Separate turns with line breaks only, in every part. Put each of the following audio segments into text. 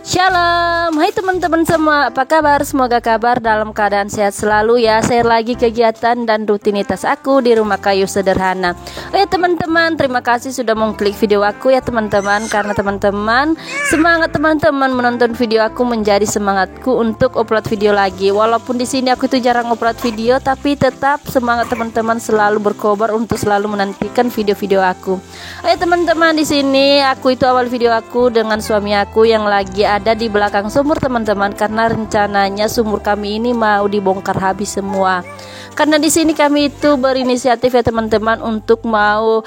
Shalom, hai teman-teman semua, apa kabar? Semoga kabar dalam keadaan sehat selalu ya. Share lagi kegiatan dan rutinitas aku di rumah kayu sederhana. Oh ya teman-teman, terima kasih sudah mengklik video aku ya teman-teman. Karena teman-teman, semangat teman-teman menonton video aku menjadi semangatku untuk upload video lagi. Walaupun di sini aku itu jarang upload video, tapi tetap semangat teman-teman selalu berkobar untuk selalu menantikan video-video aku. Oh ya teman-teman, di sini aku itu awal video aku dengan suami aku yang lagi ada di belakang sumur teman-teman, karena rencananya sumur kami ini mau dibongkar habis semua. Karena di sini kami itu berinisiatif ya teman-teman untuk mau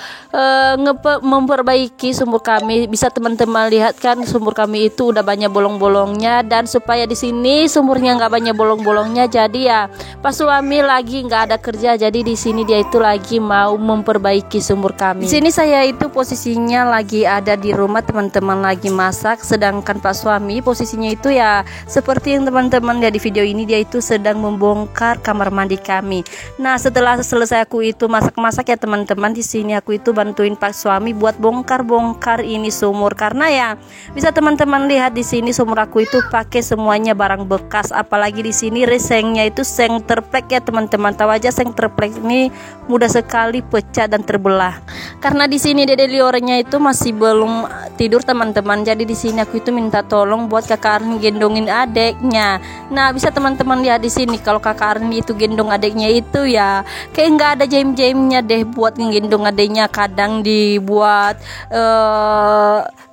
memperbaiki sumur kami. Bisa teman-teman lihat kan sumur kami itu udah banyak bolong-bolongnya, dan supaya di sini sumurnya nggak banyak bolong-bolongnya, jadi ya pas suami lagi nggak ada kerja, jadi di sini dia itu lagi mau memperbaiki sumur kami. Di sini saya itu posisinya lagi ada di rumah teman-teman, lagi masak, sedangkan Pak suami posisinya itu ya seperti yang teman-teman lihat di video ini, dia itu sedang membongkar kamar mandi kami. Nah, setelah selesai aku itu masak-masak ya teman-teman, di sini aku itu bantuin Pak suami buat bongkar-bongkar ini sumur, karena ya bisa teman-teman lihat di sini sumur aku itu pakai semuanya barang bekas, apalagi di sini resengnya itu seng terplek ya teman-teman. Tahu aja seng terplek ini mudah sekali pecah dan terbelah. Karena di sini Dede Liorenya itu masih belum tidur teman-teman, jadi di sini aku itu minta tolong buat Kakak Arni gendongin adeknya. Nah, bisa teman-teman lihat di sini kalau Kakak Arni itu gendong adeknya itu ya kayak nggak ada jaim-jaimnya deh buat ngegendong adeknya. Kadang dibuat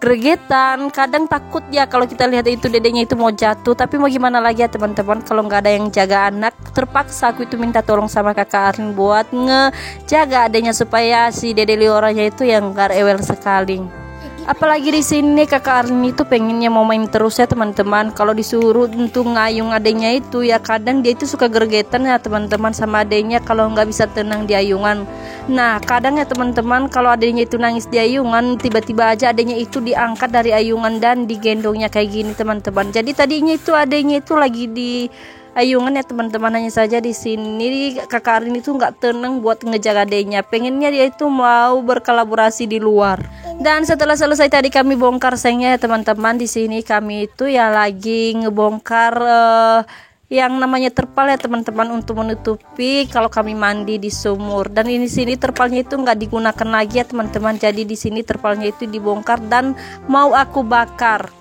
gregetan, kadang takut ya kalau kita lihat itu dedenya itu mau jatuh. Tapi mau gimana lagi ya teman-teman, kalau nggak ada yang jaga anak, terpaksa aku itu minta tolong sama Kakak Arni buat ngejaga adeknya supaya si Dede Lioranya itu yang nggak rewel sekali. Apalagi di sini Kakak Arni itu pengennya mau main terus ya teman-teman. Kalau disuruh untuk ngayung adenya itu ya kadang dia itu suka gergetan ya teman-teman sama adenya kalau nggak bisa tenang di ayungan. Nah, kadang ya teman-teman kalau adenya itu nangis di ayungan, tiba-tiba aja adenya itu diangkat dari ayungan dan digendongnya kayak gini teman-teman. Jadi tadinya itu adenya itu lagi di ayungan ya teman-teman, hanya saja di sini Kakak Arin itu nggak tenang buat ngejaga adenya, pengennya dia itu mau berkolaborasi di luar. Dan setelah selesai tadi kami bongkar sengnya ya teman-teman, di sini kami itu ya lagi ngebongkar yang namanya terpal ya teman-teman untuk menutupi kalau kami mandi di sumur. Dan ini sini terpalnya itu nggak digunakan lagi ya teman-teman, jadi di sini terpalnya itu dibongkar dan mau aku bakar.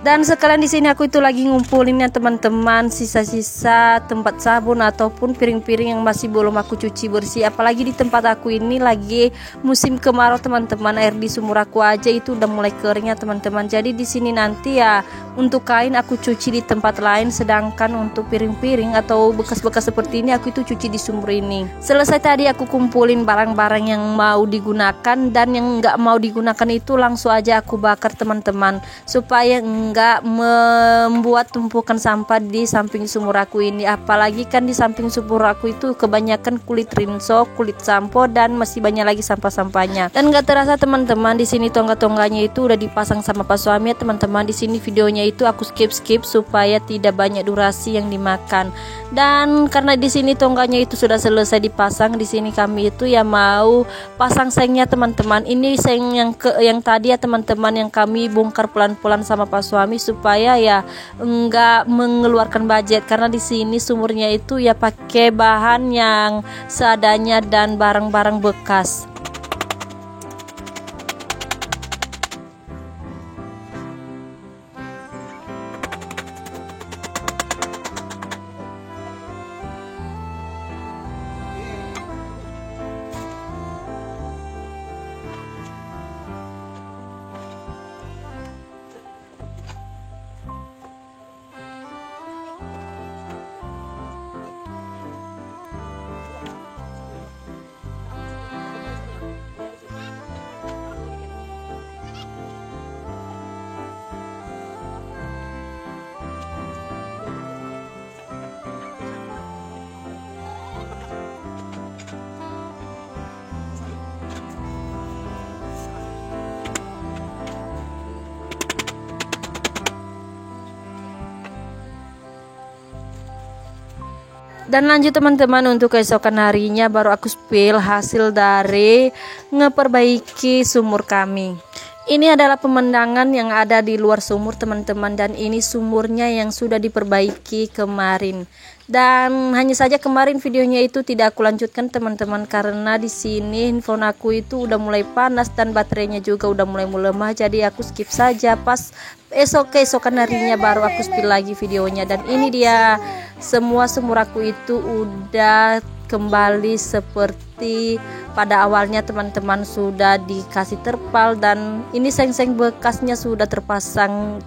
Dan sekalian di sini aku itu lagi ngumpulin ya teman-teman sisa-sisa tempat sabun ataupun piring-piring yang masih belum aku cuci bersih. Apalagi di tempat aku ini lagi musim kemarau teman-teman, air di sumur aku aja itu udah mulai kering ya teman-teman. Jadi di sini nanti ya untuk kain aku cuci di tempat lain, sedangkan untuk piring-piring atau bekas-bekas seperti ini aku itu cuci di sumur ini. Selesai tadi aku kumpulin barang-barang yang mau digunakan, dan yang nggak mau digunakan itu langsung aja aku bakar teman-teman, supaya nggak membuat tumpukan sampah di samping sumur aku ini. Apalagi kan di samping sumur aku itu kebanyakan kulit rinso, kulit sampo, dan masih banyak lagi sampah-sampahnya. Dan nggak terasa teman-teman, di sini tonggak-tongganya itu udah dipasang sama Pak suami ya teman-teman. Di sini videonya itu aku skip supaya tidak banyak durasi yang dimakan. Dan karena di sini tongganya itu sudah selesai dipasang, di sini kami itu ya mau pasang sengnya teman-teman. Ini seng yang tadi ya teman-teman, yang kami bongkar pelan-pelan sama Pak suami supaya ya enggak mengeluarkan budget, karena di sini sumurnya itu ya pakai bahan yang seadanya dan barang-barang bekas. Dan lanjut teman-teman, untuk keesokan harinya baru aku spill hasil dari ngeperbaiki sumur kami. Ini adalah pemandangan yang ada di luar sumur teman-teman, dan ini sumurnya yang sudah diperbaiki kemarin. Dan hanya saja kemarin videonya itu tidak aku lanjutkan teman-teman, karena di sini handphone aku itu udah mulai panas dan baterainya juga udah mulai melemah, jadi aku skip saja. Pas keesokan harinya baru aku spill lagi videonya. Dan ini dia, semua sumur aku itu udah kembali seperti pada awalnya teman-teman, sudah dikasih terpal dan ini seng-seng bekasnya sudah terpasang.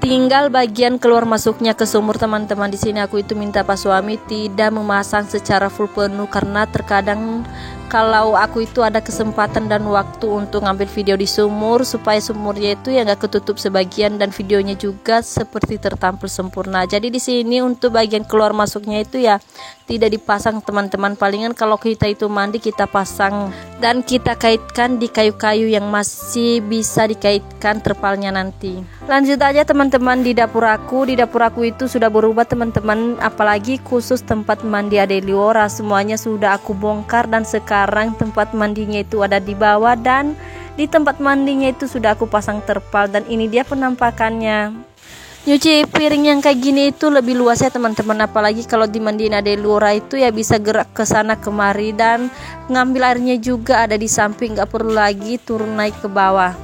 Tinggal bagian keluar masuknya ke sumur teman-teman. Di sini aku itu minta Pak suami tidak memasang secara full penuh, karena terkadang kalau aku itu ada kesempatan dan waktu untuk ngambil video di sumur, supaya sumurnya itu ya nggak ketutup sebagian dan videonya juga seperti tertampil sempurna. Jadi di sini untuk bagian keluar masuknya itu ya tidak dipasang teman-teman, palingan kalau kita itu mandi kita pasang dan kita kaitkan di kayu-kayu yang masih bisa dikaitkan terpalnya nanti. Lanjut aja teman-teman, di dapur aku itu sudah berubah teman-teman, apalagi khusus tempat mandi Adeliora, semuanya sudah aku bongkar dan sekarang tempat mandinya itu ada di bawah, dan di tempat mandinya itu sudah aku pasang terpal. Dan ini dia penampakannya. Nyuci piring yang kayak gini itu lebih luas ya teman-teman, apalagi kalau dimandiin Adeliora itu ya bisa gerak ke sana kemari, dan ngambil airnya juga ada di samping, nggak perlu lagi turun naik ke bawah.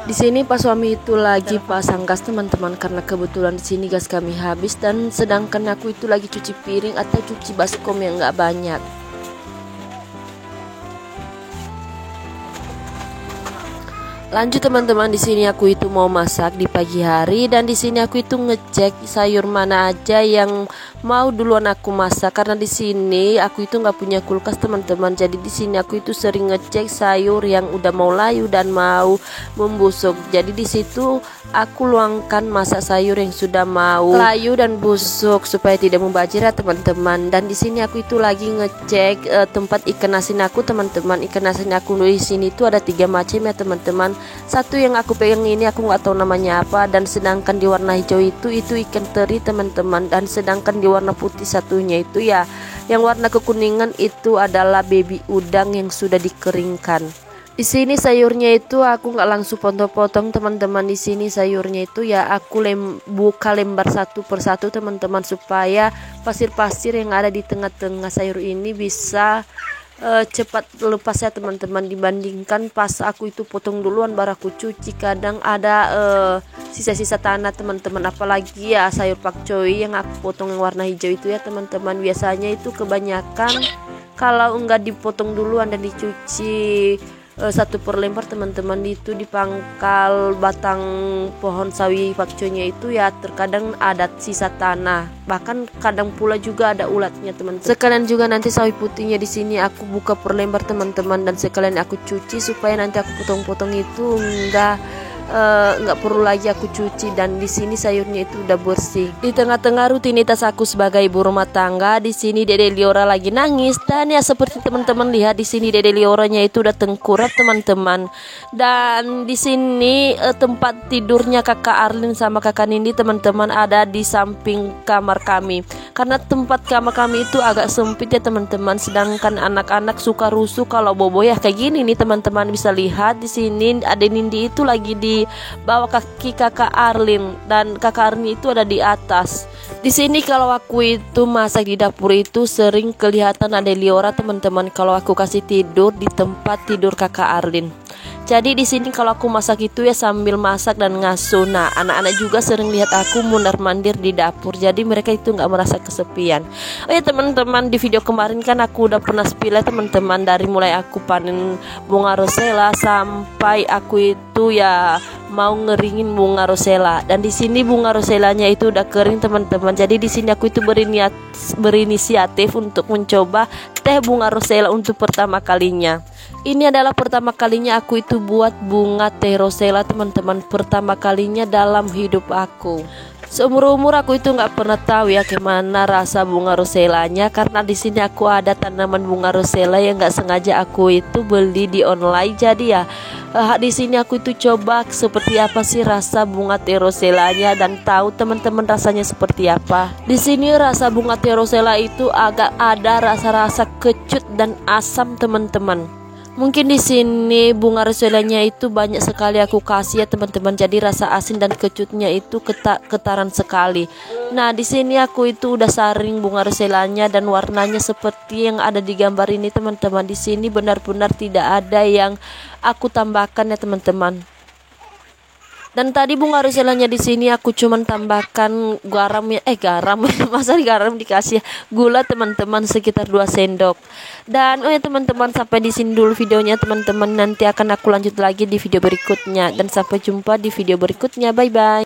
Di sini Pak suami itu lagi pasang gas teman-teman, karena kebetulan di sini gas kami habis, dan sedangkan aku itu lagi cuci piring atau cuci baskom yang nggak banyak. Lanjut teman-teman, di sini aku itu mau masak di pagi hari, dan di sini aku itu ngecek sayur mana aja yang mau duluan aku masak, karena di sini aku itu nggak punya kulkas teman-teman. Jadi di sini aku itu sering ngecek sayur yang udah mau layu dan mau membusuk. Jadi di situ aku luangkan masak sayur yang sudah mau layu dan busuk supaya tidak membajir ya teman-teman. Dan di sini aku itu lagi ngecek tempat ikan asin aku teman-teman. Ikan asin aku di sini itu ada 3 macam ya teman-teman. Satu yang aku pegang ini aku nggak tahu namanya apa, dan sedangkan di warna hijau itu ikan teri teman-teman, dan sedangkan di warna putih satunya itu ya yang warna kekuningan itu adalah baby udang yang sudah dikeringkan. Di sini sayurnya itu aku nggak langsung potong-potong teman-teman. Di sini sayurnya itu ya aku buka lembar satu persatu teman-teman, supaya pasir-pasir yang ada di tengah-tengah sayur ini bisa cepat lepas ya teman-teman, dibandingkan pas aku itu potong duluan baru aku cuci. Kadang ada sisa-sisa tanah teman-teman, apalagi ya sayur pakcoy yang aku potong yang warna hijau itu ya teman-teman. Biasanya itu kebanyakan kalau enggak dipotong duluan dan dicuci satu per lembar teman-teman, itu di pangkal batang pohon sawi pakcoynya itu ya terkadang ada sisa tanah, bahkan kadang pula juga ada ulatnya teman-teman. Sekalian juga nanti sawi putihnya di sini aku buka per lembar teman-teman, dan sekalian aku cuci supaya nanti aku potong-potong itu nggak perlu lagi aku cuci. Dan di sini sayurnya itu udah bersih. Di tengah-tengah rutinitas aku sebagai ibu rumah tangga, di sini Dede Liora lagi nangis, dan ya seperti teman-teman lihat di sini Dede Lioranya itu udah tengkurap teman-teman. Dan di sini tempat tidurnya kakak Arlin sama kakak Nindi teman-teman ada di samping kamar kami, karena tempat kamar kami itu agak sempit ya teman-teman, sedangkan anak-anak suka rusuh kalau bobo ya kayak gini nih teman-teman. Bisa lihat di sini ada Nindi itu lagi di bawah kaki kakak Arlin, dan kakak Arlin itu ada di atas. Di sini kalau aku itu masak di dapur itu sering kelihatan ada Liora teman-teman, kalau aku kasih tidur di tempat tidur kakak Arlin. Jadi di sini kalau aku masak itu ya sambil masak dan ngasuh. Nah, anak-anak juga sering lihat aku mundar-mandir di dapur. Jadi mereka itu nggak merasa kesepian. Oh ya teman-teman, di video kemarin kan aku udah pernah spill teman-teman, dari mulai aku panen bunga rosella sampai aku itu ya mau ngeringin bunga rosella. Dan di sini bunga rosellanya itu udah kering teman-teman. Jadi di sini aku itu berinisiatif untuk mencoba teh bunga rosella untuk pertama kalinya. Ini adalah pertama kalinya aku itu buat bunga teh rosella teman-teman, pertama kalinya dalam hidup aku. Seumur-umur aku itu nggak pernah tahu ya gimana rasa bunga rosellanya, karena di sini aku ada tanaman bunga rosella yang nggak sengaja aku itu beli di online. Jadi ya di sini aku itu coba seperti apa sih rasa bunga teh rosellanya, dan tahu teman-teman rasanya seperti apa. Di sini rasa bunga teh rosella itu agak ada rasa-rasa kecut dan asam teman-teman.
Mungkin di sini bunga roselanya itu banyak sekali aku kasih ya teman-teman. Jadi rasa asin dan kecutnya itu ketaran sekali. Nah, di sini aku itu udah saring bunga roselanya dan warnanya seperti yang ada di gambar ini teman-teman. Di sini benar-benar tidak ada yang aku tambahkan ya teman-teman. Dan tadi bunga roselanya di sini aku cuman tambahkan garam masa garam dikasih gula teman-teman sekitar 2 sendok. Dan oh ya teman-teman, sampai di sini dulu videonya teman-teman. Nanti akan aku lanjut lagi di video berikutnya dan sampai jumpa di video berikutnya. Bye bye.